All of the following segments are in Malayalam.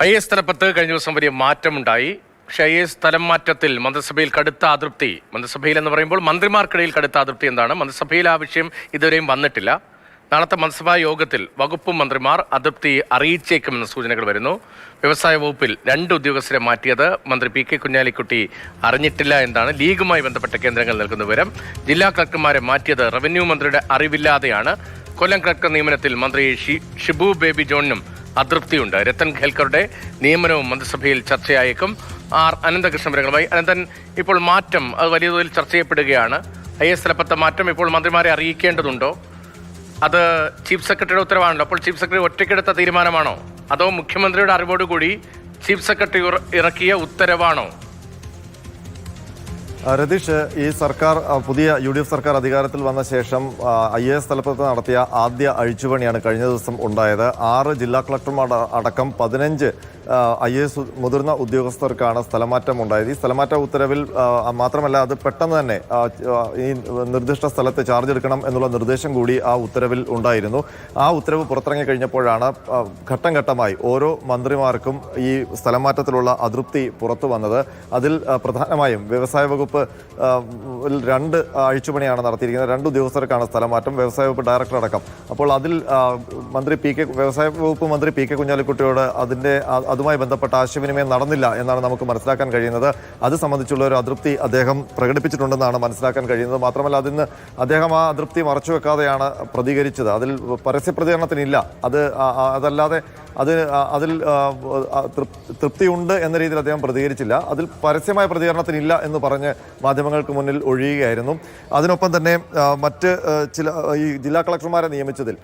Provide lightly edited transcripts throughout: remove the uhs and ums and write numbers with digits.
IAS തലപ്പത്ത് കഴിഞ്ഞ ദിവസം വലിയ മാറ്റമുണ്ടായി. പക്ഷേ IAS സ്ഥലം മാറ്റത്തിൽ മന്ത്രിസഭയിൽ കടുത്ത അതൃപ്തി. മന്ത്രിസഭയിൽ എന്ന് പറയുമ്പോൾ മന്ത്രിമാർക്കിടയിൽ കടുത്ത അതൃപ്തി എന്താണ്? മന്ത്രിസഭയിൽ ആ വിഷയം ഇതുവരെയും വന്നിട്ടില്ല. നാളത്തെ മന്ത്രിസഭാ യോഗത്തിൽ വകുപ്പ് മന്ത്രിമാർ അതൃപ്തി അറിയിച്ചേക്കുമെന്ന സൂചനകൾ വരുന്നു. വ്യവസായ വകുപ്പിൽ 2 ഉദ്യോഗസ്ഥരെ മാറ്റിയത് മന്ത്രി PK കുഞ്ഞാലിക്കുട്ടി അറിഞ്ഞിട്ടില്ല എന്നാണ് ലീഗുമായി ബന്ധപ്പെട്ട കേന്ദ്രങ്ങൾ നൽകുന്ന വിവരം. ജില്ലാ കളക്ടർമാരെ മാറ്റിയത് റവന്യൂ മന്ത്രിയുടെ അറിവില്ലാതെയാണ്. കൊല്ലം കളക്ടർ നിയമനത്തിൽ മന്ത്രി ഷിബു ബേബി ജോണിനും അതൃപ്തിയുണ്ട്. രത്തൻ ഖേൽക്കറുടെ നിയമനവും മന്ത്രിസഭയിൽ ചർച്ചയായേക്കും. അനന്തകൃഷ്ണൻ വിവരങ്ങളുമായി. അനന്തൻ, ഇപ്പോൾ മാറ്റം അത് വലിയ തോതിൽ ചർച്ച ചെയ്യപ്പെടുകയാണ്. IAS തലപ്പത്തെ മാറ്റം ഇപ്പോൾ മന്ത്രിമാരെ അറിയിക്കേണ്ടതുണ്ടോ? അത് ചീഫ് സെക്രട്ടറിയുടെ ഉത്തരവാണല്ലോ. അപ്പോൾ ചീഫ് സെക്രട്ടറി ഒറ്റയ്ക്കെടുത്ത തീരുമാനമാണോ, അതോ മുഖ്യമന്ത്രിയുടെ അറിവോടുകൂടി ചീഫ് സെക്രട്ടറി ഇറക്കിയ ഉത്തരവാണോ? രതീഷ്, ഈ സർക്കാർ പുതിയ UDF സർക്കാർ അധികാരത്തിൽ വന്ന ശേഷം IAS തലപ്പത്ത് നടത്തിയ ആദ്യ അഴിച്ചുപണിയാണ് കഴിഞ്ഞ ദിവസം ഉണ്ടായത്. 6 ജില്ലാ കളക്ടർമാർ അടക്കം 15 IAS മുതിർന്ന ഉദ്യോഗസ്ഥർക്കാണ് സ്ഥലമാറ്റം ഉണ്ടായത്. ഈ സ്ഥലമാറ്റ ഉത്തരവിൽ മാത്രമല്ല, അത് പെട്ടെന്ന് തന്നെ ഈ നിർദ്ദിഷ്ട സ്ഥലത്ത് ചാർജ് എടുക്കണം എന്നുള്ള നിർദ്ദേശം കൂടി ആ ഉത്തരവിൽ ഉണ്ടായിരുന്നു. ആ ഉത്തരവ് പുറത്തിറങ്ങി കഴിഞ്ഞപ്പോഴാണ് ഘട്ടം ഘട്ടമായി ഓരോ മന്ത്രിമാർക്കും ഈ സ്ഥലമാറ്റത്തിലുള്ള അതൃപ്തി പുറത്തു വന്നത്. അതിൽ പ്രധാനമായും വ്യവസായ വകുപ്പ് 2 അഴിച്ചുപണിയാണ് നടത്തിയിരിക്കുന്നത്. 2 ഉദ്യോഗസ്ഥർക്കാണ് സ്ഥലമാറ്റം, വ്യവസായ വകുപ്പ് ഡയറക്ടർ അടക്കം. അപ്പോൾ അതിൽ വ്യവസായ വകുപ്പ് മന്ത്രി PK കുഞ്ഞാലിക്കുട്ടിയോട് അതുമായി ബന്ധപ്പെട്ട ആശയവിനിമയം നടന്നില്ല എന്നാണ് നമുക്ക് മനസ്സിലാക്കാൻ കഴിയുന്നത്. അത് സംബന്ധിച്ചുള്ള ഒരു അതൃപ്തി അദ്ദേഹം പ്രകടിപ്പിച്ചിട്ടുണ്ടെന്നാണ് മനസ്സിലാക്കാൻ കഴിയുന്നത്. മാത്രമല്ല, അതിന് അദ്ദേഹം ആ അതൃപ്തി മറച്ചുവെക്കാതെയാണ് പ്രതികരിച്ചത്. അതിൽ പരസ്യ പ്രതികരണത്തിനില്ല. അതല്ലാതെ അതിൽ തൃപ്തിയുണ്ട് എന്ന രീതിയിൽ അദ്ദേഹം പ്രതികരിച്ചില്ല. അതിൽ പരസ്യമായ പ്രതികരണത്തിനില്ല എന്ന് പറഞ്ഞ് മാധ്യമങ്ങൾക്ക് മുന്നിൽ ഒഴിയുകയായിരുന്നു. അതിനൊപ്പം തന്നെ മറ്റ് ചില ഈ ജില്ലാ കളക്ടർമാരെ നിയമിച്ചതിൽ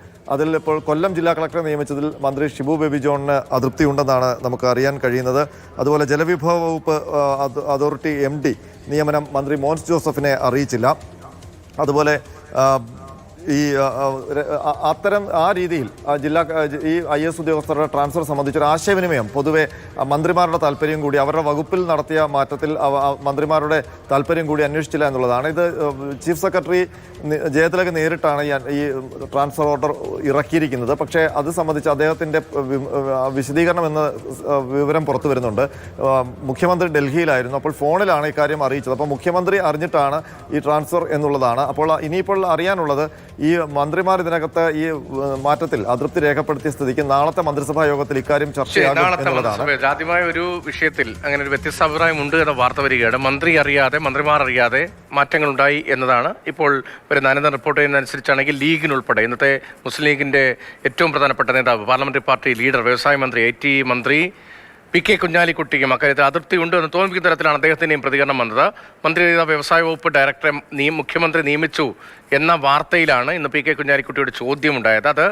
ഇപ്പോൾ കൊല്ലം ജില്ലാ കളക്ടറെ നിയമിച്ചതിൽ മന്ത്രി ഷിബു ബേബി ജോണിന് അതൃപ്തിയുണ്ടെന്നാണ് നമുക്ക് അറിയാൻ കഴിയുന്നത്. അതുപോലെ ജലവിഭവ വകുപ്പ് അതോറിറ്റി MD നിയമനം മന്ത്രി മോൻസ് ജോസഫിനെ അറിയിച്ചില്ല. അതുപോലെ ആ രീതിയിൽ ഈ IAS ഉദ്യോഗസ്ഥരുടെ ട്രാൻസ്ഫർ സംബന്ധിച്ചൊരു ആശയവിനിമയം പൊതുവെ മന്ത്രിമാരുടെ താല്പര്യം കൂടി, അവരുടെ വകുപ്പിൽ നടത്തിയ മാറ്റത്തിൽ മന്ത്രിമാരുടെ താല്പര്യം കൂടി അന്വേഷിച്ചില്ല എന്നുള്ളതാണ്. ഇത് ചീഫ് സെക്രട്ടറി ജയതിലക് നേരിട്ടാണ് ഈ ട്രാൻസ്ഫർ ഓർഡർ ഇറക്കിയിരിക്കുന്നത്. പക്ഷേ അത് സംബന്ധിച്ച് അദ്ദേഹത്തിൻ്റെ വിശദീകരണം എന്ന വിവരം പുറത്തു വരുന്നുണ്ട്. മുഖ്യമന്ത്രി ഡൽഹിയിലായിരുന്നു. അപ്പോൾ ഫോണിലാണ് ഇക്കാര്യം അറിയിച്ചത്. അപ്പോൾ മുഖ്യമന്ത്രി അറിഞ്ഞിട്ടാണ് ഈ ട്രാൻസ്ഫർ എന്നുള്ളതാണ്. അപ്പോൾ ഇനിയിപ്പോൾ അറിയാനുള്ളത്, ഈ മന്ത്രിമാർ ഇതിനകത്ത് ഈ മാറ്റത്തിൽ അതൃപ്തി രേഖപ്പെടുത്തിയ സ്ഥിതിക്ക് നാളത്തെ മന്ത്രിസഭാ യോഗത്തിൽ ഇക്കാര്യം ചർച്ചയാകും എന്നുള്ളതാണ്. ആദ്യമായ ഒരു വിഷയത്തിൽ അങ്ങനെ ഒരു വ്യത്യസ്ത അഭിപ്രായം ഉണ്ട് എന്ന വാർത്ത വരികയാണ്. മന്ത്രിമാർ അറിയാതെ മാറ്റങ്ങൾ ഉണ്ടായി എന്നതാണ് ഇപ്പോൾ വരുന്ന അനന്തൻ റിപ്പോർട്ട് ചെയ്യുന്നതനുസരിച്ചാണെങ്കിൽ ലീഗിനുൾപ്പെടെ ഇന്നത്തെ മുസ്ലിം ലീഗിന്റെ ഏറ്റവും പ്രധാനപ്പെട്ട നേതാവ്, പാർലമെന്ററി പാർട്ടി ലീഡർ, വ്യവസായ മന്ത്രി IT മന്ത്രി PK കുഞ്ഞാലിക്കുട്ടിക്കും അക്കാര്യത്തിൽ അതൃപ്തി ഉണ്ട് എന്ന് തോന്നിപ്പിക്കുന്ന തരത്തിലാണ് അദ്ദേഹത്തിൻ്റെയും പ്രതികരണം വന്നത്. മന്ത്രി വ്യവസായ വകുപ്പ് ഡയറക്ടറെ മുഖ്യമന്ത്രി നിയമിച്ചു എന്ന വാർത്തയിലാണ് ഇന്ന് PK കുഞ്ഞാലിക്കുട്ടിയുടെ ചോദ്യമുണ്ടായത്. അത്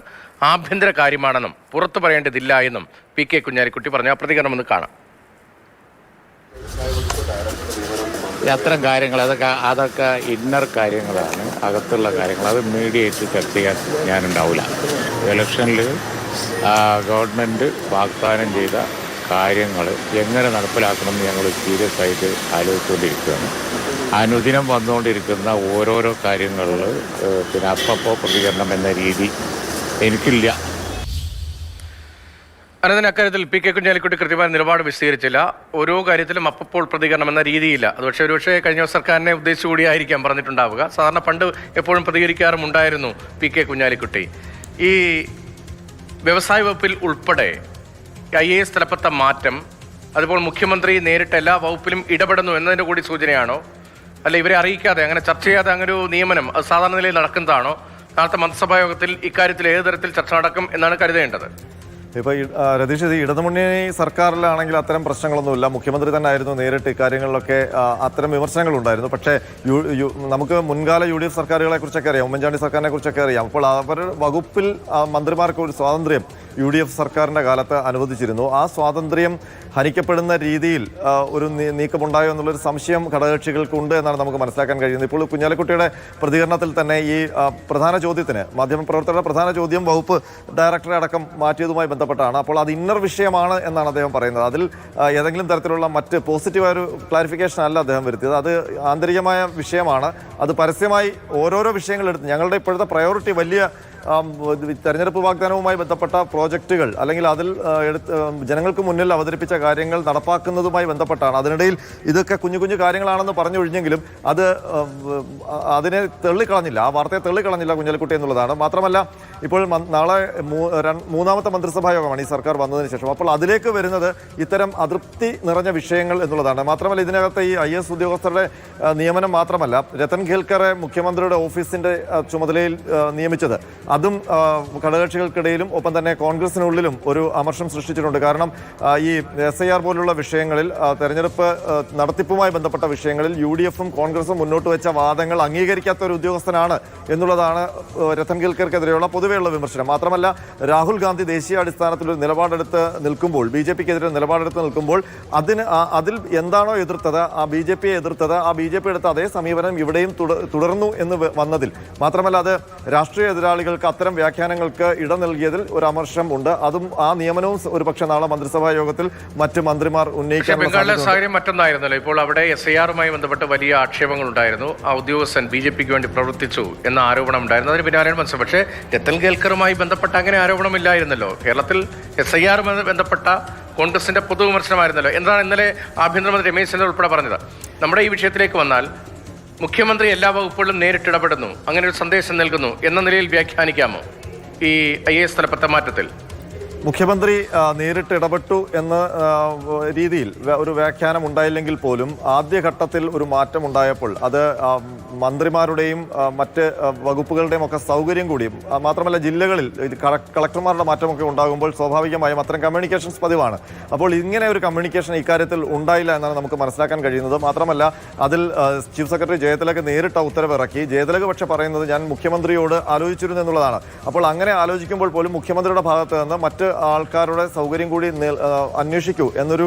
ആഭ്യന്തര കാര്യമാണെന്നും പുറത്തു പറയേണ്ടതില്ല എന്നും PK കുഞ്ഞാലിക്കുട്ടി പറഞ്ഞ പ്രതികരണം ഒന്ന് കാണാം. അത്തരം കാര്യങ്ങൾ അതൊക്കെ ഇന്നർ കാര്യങ്ങളാണ്, അകത്തുള്ള കാര്യങ്ങൾ. അത് മീഡിയയിൽ ചർച്ച ചെയ്യാൻ ഞാനുണ്ടാവില്ല. ഇലക്ഷനിൽ ഗവൺമെൻറ് വാഗ്ദാനം ചെയ്ത കാര്യങ്ങൾ എങ്ങനെ നടപ്പിലാക്കണമെന്ന് ഞങ്ങൾ സീരിയസ് ആയിട്ട് ആലോചിച്ചുകൊണ്ടിരിക്കുകയാണ്. അനുദിനം വന്നുകൊണ്ടിരിക്കുന്ന ഓരോരോ കാര്യങ്ങളിൽ പിന്നെ അപ്പപ്പോൾ പ്രതികരണം എന്ന രീതി എനിക്കില്ല. അനന്തൻ, അക്കാര്യത്തിൽ PK കുഞ്ഞാലിക്കുട്ടി കൃത്യമായ നിലപാട് വിശദീകരിച്ചില്ല. ഓരോ കാര്യത്തിലും അപ്പോൾ പ്രതികരണം എന്ന രീതിയില്ല. അത് ഒരുപക്ഷെ കഴിഞ്ഞ സർക്കാരിനെ ഉദ്ദേശിച്ചുകൂടി ആയിരിക്കാം പറഞ്ഞിട്ടുണ്ടാവുക. സാധാരണ പണ്ട് എപ്പോഴും പ്രതികരിക്കാറുമുണ്ടായിരുന്നു PK കുഞ്ഞാലിക്കുട്ടി. ഈ വ്യവസായ വകുപ്പിൽ ഉൾപ്പെടെ IAS തലപ്പത്തെ മാറ്റം, അതുപോലെ മുഖ്യമന്ത്രി നേരിട്ട് എല്ലാ വകുപ്പിലും ഇടപെടുന്നു എന്നതിൻ്റെ കൂടി സൂചനയാണോ? അല്ല, ഇവരെ അറിയിക്കാതെ അങ്ങനെ ചർച്ച ചെയ്യാതെ അങ്ങനെ ഒരു നിയമനം അത് സാധാരണ നിലയിൽ നടക്കുന്നതാണോ? നാളത്തെ മന്ത്രിസഭാ യോഗത്തിൽ ഇക്കാര്യത്തിൽ ഏത് തരത്തിൽ ചർച്ച നടക്കും എന്നാണ് കരുതേണ്ടത്. ഇപ്പോൾ രതീഷ്, ഇടതുമുന്നണി സർക്കാരിലാണെങ്കിൽ അത്തരം പ്രശ്നങ്ങളൊന്നുമില്ല. മുഖ്യമന്ത്രി തന്നെ ആയിരുന്നു നേരിട്ട് ഇക്കാര്യങ്ങളിലൊക്കെ അത്തരം വിമർശനങ്ങളുണ്ടായിരുന്നു. പക്ഷേ നമുക്ക് മുൻകാല UDF സർക്കാരുകളെ കുറിച്ചൊക്കെ അറിയാം, ഉമ്മൻചാണ്ടി സർക്കാരിനെ കുറിച്ചൊക്കെ അറിയാം. അപ്പോൾ അവർ വകുപ്പിൽ മന്ത്രിമാർക്ക് ഒരു സ്വാതന്ത്ര്യം UDF സർക്കാരിൻ്റെ കാലത്ത് അനുവദിച്ചിരുന്നു. ആ സ്വാതന്ത്ര്യം ഹനിക്കപ്പെടുന്ന രീതിയിൽ ഒരു നീക്കമുണ്ടായോ എന്നുള്ളൊരു സംശയം ഘടകകക്ഷികൾക്കുണ്ട് എന്നാണ് നമുക്ക് മനസ്സിലാക്കാൻ കഴിയുന്നത്. ഇപ്പോൾ കുഞ്ഞാലിക്കുട്ടിയുടെ പ്രതികരണത്തിൽ തന്നെ ഈ പ്രധാന ചോദ്യത്തിന്, മാധ്യമപ്രവർത്തകരുടെ പ്രധാന ചോദ്യം വകുപ്പ് ഡയറക്ടറെ അടക്കം മാറ്റിയതുമായി ബന്ധപ്പെട്ടാണ്. അപ്പോൾ അത് ഇന്നർ വിഷയമാണ് എന്നാണ് അദ്ദേഹം പറയുന്നത്. അതിൽ ഏതെങ്കിലും തരത്തിലുള്ള മറ്റ് പോസിറ്റീവായ ഒരു ക്ലാരിഫിക്കേഷൻ അല്ല അദ്ദേഹം വരുത്തിയത്. അത് ആന്തരികമായ വിഷയമാണ്. അത് പരസ്യമായി ഓരോരോ വിഷയങ്ങളെടുത്ത് ഞങ്ങളുടെ ഇപ്പോഴത്തെ പ്രയോറിറ്റി വലിയ തെരഞ്ഞെടുപ്പ് വാഗ്ദാനവുമായി ബന്ധപ്പെട്ട പ്രോജക്റ്റുകൾ അല്ലെങ്കിൽ അതിൽ ജനങ്ങൾക്ക് മുന്നിൽ അവതരിപ്പിച്ച കാര്യങ്ങൾ നടപ്പാക്കുന്നതുമായി ബന്ധപ്പെട്ടാണ്. അതിനിടയിൽ ഇതൊക്കെ കുഞ്ഞു കുഞ്ഞു കാര്യങ്ങളാണെന്ന് പറഞ്ഞൊഴിഞ്ഞെങ്കിലും അതിനെ തള്ളിക്കളഞ്ഞില്ല, ആ വാർത്തയെ തള്ളിക്കളഞ്ഞില്ല കുഞ്ഞാലിക്കുട്ടി എന്നുള്ളതാണ്. മാത്രമല്ല ഇപ്പോൾ നാളെ മൂന്നാമത്തെ മന്ത്രിസഭാ യോഗമാണ് ഈ സർക്കാർ വന്നതിന് ശേഷം. അപ്പോൾ അതിലേക്ക് വരുന്നത് ഇത്തരം അതൃപ്തി നിറഞ്ഞ വിഷയങ്ങൾ എന്നുള്ളതാണ്. മാത്രമല്ല ഇതിനകത്ത് ഈ IAS ഉദ്യോഗസ്ഥരുടെ നിയമനം മാത്രമല്ല, രത്തൻ ഖേൽക്കറെ മുഖ്യമന്ത്രിയുടെ ഓഫീസിന്റെ ചുമതലയിൽ നിയമിച്ചത് അതും ഘടകകക്ഷികൾക്കിടയിലും ഒപ്പം തന്നെ കോൺഗ്രസിനുള്ളിലും ഒരു അമർഷം സൃഷ്ടിച്ചിട്ടുണ്ട്. കാരണം ഈ SIR പോലുള്ള വിഷയങ്ങളിൽ, തെരഞ്ഞെടുപ്പ് നടത്തിപ്പുമായി ബന്ധപ്പെട്ട വിഷയങ്ങളിൽ UDF-ഉം കോൺഗ്രസും മുന്നോട്ട് വെച്ച വാദങ്ങൾ അംഗീകരിക്കാത്ത ഒരു ഉദ്യോഗസ്ഥനാണ് എന്നുള്ളതാണ് രത്തൻ ഖേൽക്കർക്കെതിരെയുള്ള പൊതുവെയുള്ള വിമർശനം. മാത്രമല്ല രാഹുൽ ഗാന്ധി ദേശീയാടിസ്ഥാനത്തിൽ ഒരു നിലപാടെടുത്ത് നിൽക്കുമ്പോൾ, BJP-ക്കെതിരെ നിലപാടെടുത്ത് നിൽക്കുമ്പോൾ അതിൽ എന്താണോ എതിർത്തത്, ആ BJP-യെ എതിർത്തത്, ആ BJP എടുത്ത അതേ സമീപനം ഇവിടെയും തുടർന്നു എന്ന് വന്നതിൽ, മാത്രമല്ല അത് രാഷ്ട്രീയ എതിരാളികൾക്ക് അത്തരം വ്യാഖ്യാനങ്ങൾക്ക് ഇടം നൽകിയതിൽ ഒരു അമർഷം ഉണ്ട്. അതും ആ നിയമനവും ഒരുപക്ഷെ നാളെ മന്ത്രിസഭാ യോഗത്തിൽ മറ്റ് മന്ത്രിമാർ ഉന്നയിക്കാൻ സാഹചര്യം മറ്റൊന്നായിരുന്നല്ലോ. ഇപ്പോൾ അവിടെ SIR-മായി ബന്ധപ്പെട്ട് വലിയ ആക്ഷേപങ്ങൾ ഉണ്ടായിരുന്നു. ആ ഉദ്യോഗസ്ഥൻ BJP-ക്ക് വേണ്ടി പ്രവർത്തിച്ചു എന്ന ആരോപണം ഉണ്ടായിരുന്നു. അതിന് പിന്നാലെയാണ് മനസ്സിലായി. പക്ഷേ രത്തൻ ഖേൽക്കറുമായി ബന്ധപ്പെട്ട അങ്ങനെ ആരോപണമില്ലായിരുന്നല്ലോ. കേരളത്തിൽ SIR ബന്ധപ്പെട്ട കോൺഗ്രസിന്റെ പൊതുവിമർശനമായിരുന്നല്ലോ. എന്താണ് ഇന്നലെ ആഭ്യന്തരമന്ത്രി രമേശ് ചെന്നിത്തല ഉൾപ്പെടെ പറഞ്ഞത്? നമ്മുടെ ഈ വിഷയത്തിലേക്ക് വന്നാൽ മുഖ്യമന്ത്രി എല്ലാ വകുപ്പുകളിലും നേരിട്ട് ഇടപെടുന്നു, അങ്ങനെ ഒരു സന്ദേശം നൽകുന്നു എന്ന നിലയിൽ വ്യാഖ്യാനിക്കാമോ ഈ IAS തലപ്പത്തെ മാറ്റത്തിൽ? മുഖ്യമന്ത്രി നേരിട്ട് ഇടപെട്ടു എന്ന രീതിയിൽ ഒരു വ്യാഖ്യാനം ഉണ്ടായില്ലെങ്കിൽ പോലും ആദ്യഘട്ടത്തിൽ ഒരു മാറ്റം ഉണ്ടായപ്പോൾ അത് മന്ത്രിമാരുടെയും മറ്റ് വകുപ്പുകളുടെയും ഒക്കെ സൗകര്യം കൂടിയും, മാത്രമല്ല ജില്ലകളിൽ കളക്ടർമാരുടെ മാറ്റമൊക്കെ ഉണ്ടാകുമ്പോൾ സ്വാഭാവികമായും അത്തരം കമ്മ്യൂണിക്കേഷൻസ് പതിവാണ്. അപ്പോൾ ഇങ്ങനെ ഒരു കമ്മ്യൂണിക്കേഷൻ ഇക്കാര്യത്തിൽ ഉണ്ടായില്ല എന്നാണ് നമുക്ക് മനസ്സിലാക്കാൻ കഴിയുന്നത്. മാത്രമല്ല അതിൽ ചീഫ് സെക്രട്ടറി ജയതിലക് നേരിട്ട് ഉത്തരവ് ഇറക്കി. ജയതിലക് പക്ഷെ പറയുന്നത് ഞാൻ മുഖ്യമന്ത്രിയോട് ആലോചിച്ചിരുന്നു എന്നുള്ളതാണ്. അപ്പോൾ അങ്ങനെ ആലോചിക്കുമ്പോൾ പോലും മുഖ്യമന്ത്രിയുടെ ഭാഗത്ത് നിന്ന് മറ്റ് ആൾക്കാരുടെ സൗകര്യം കൂടി അന്വേഷിക്കൂ എന്നൊരു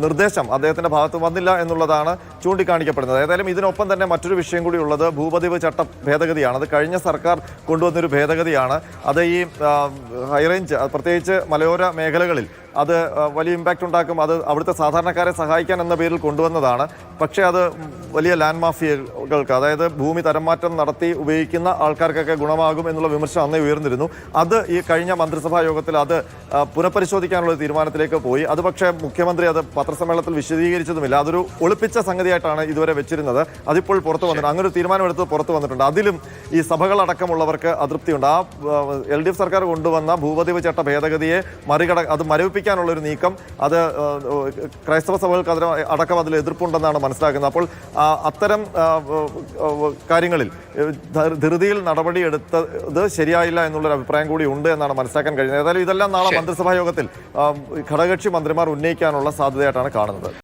നിർദ്ദേശം അദ്ദേഹത്തിന്റെ ഭാഗത്ത് വന്നില്ല എന്നുള്ളതാണ് ചൂണ്ടിക്കാണിക്കപ്പെടുന്നത്. ഏതായാലും ഇതിനൊപ്പം തന്നെ മറ്റൊരു വിഷയം കൂടി ഉള്ളത് ഭൂപതിവ് ചട്ട ഭേദഗതിയാണ്. അത് കഴിഞ്ഞ സർക്കാർ കൊണ്ടുവന്നൊരു ഭേദഗതിയാണ്. അത് ഈ ഹൈറേഞ്ച്, പ്രത്യേകിച്ച് മലയോര മേഖലകളിൽ അത് വലിയ ഇമ്പാക്റ്റ് ഉണ്ടാക്കും. അത് അവിടുത്തെ സാധാരണക്കാരെ സഹായിക്കാൻ എന്ന പേരിൽ കൊണ്ടുവന്നതാണ്. പക്ഷേ അത് വലിയ ലാൻഡ് മാഫിയകൾക്ക്, അതായത് ഭൂമി തരംമാറ്റം നടത്തി ഉപയോഗിക്കുന്ന ആൾക്കാർക്കൊക്കെ ഗുണമാകും എന്നുള്ള വിമർശനം അന്നേ ഉയർന്നിരുന്നു. അത് ഈ കഴിഞ്ഞ മന്ത്രിസഭാ യോഗത്തിൽ അത് പുനഃപരിശോധിക്കാനുള്ള തീരുമാനത്തിലേക്ക് പോയി. അത് പക്ഷേ മുഖ്യമന്ത്രി അത് പത്രസമ്മേളനത്തിൽ വിശദീകരിച്ചതുമില്ല. അതൊരു ഒളിപ്പിച്ച സംഗതിയായിട്ടാണ് ഇതുവരെ വെച്ചിരുന്നത്. അതിപ്പോൾ പുറത്തു വന്നിട്ടുണ്ട്. അങ്ങനെ ഒരു തീരുമാനമെടുത്ത് പുറത്തു വന്നിട്ടുണ്ട്. അതിലും ഈ സഭകളടക്കമുള്ളവർക്ക് അതൃപ്തിയുണ്ട്. ആ LDF സർക്കാർ കൊണ്ടുവന്ന ഭൂപതിവ് ചട്ട ഭേദഗതിയെ അത് മരവിപ്പിക്കാനുള്ള ഒരു നീക്കം, അത് ക്രൈസ്തവ സഭകൾക്ക് അടക്കം അതിൽ എതിർപ്പുണ്ടെന്നാണ് മനസ്സിലാക്കുന്നത്. അപ്പോൾ അത്തരം കാര്യങ്ങളിൽ ധൃതിയിൽ നടപടിയെടുത്തത് ശരിയായില്ല എന്നുള്ളൊരു അഭിപ്രായം കൂടി ഉണ്ട് എന്നാണ് മനസ്സിലാക്കാൻ കഴിയുന്നത്. ഏതായാലും ഇതെല്ലാം നാളെ മന്ത്രിസഭാ യോഗത്തിൽ ഘടകകക്ഷി മന്ത്രിമാർ ഉന്നയിക്കാനുള്ള സാധ്യതയായിട്ടാണ് കാണുന്നത്.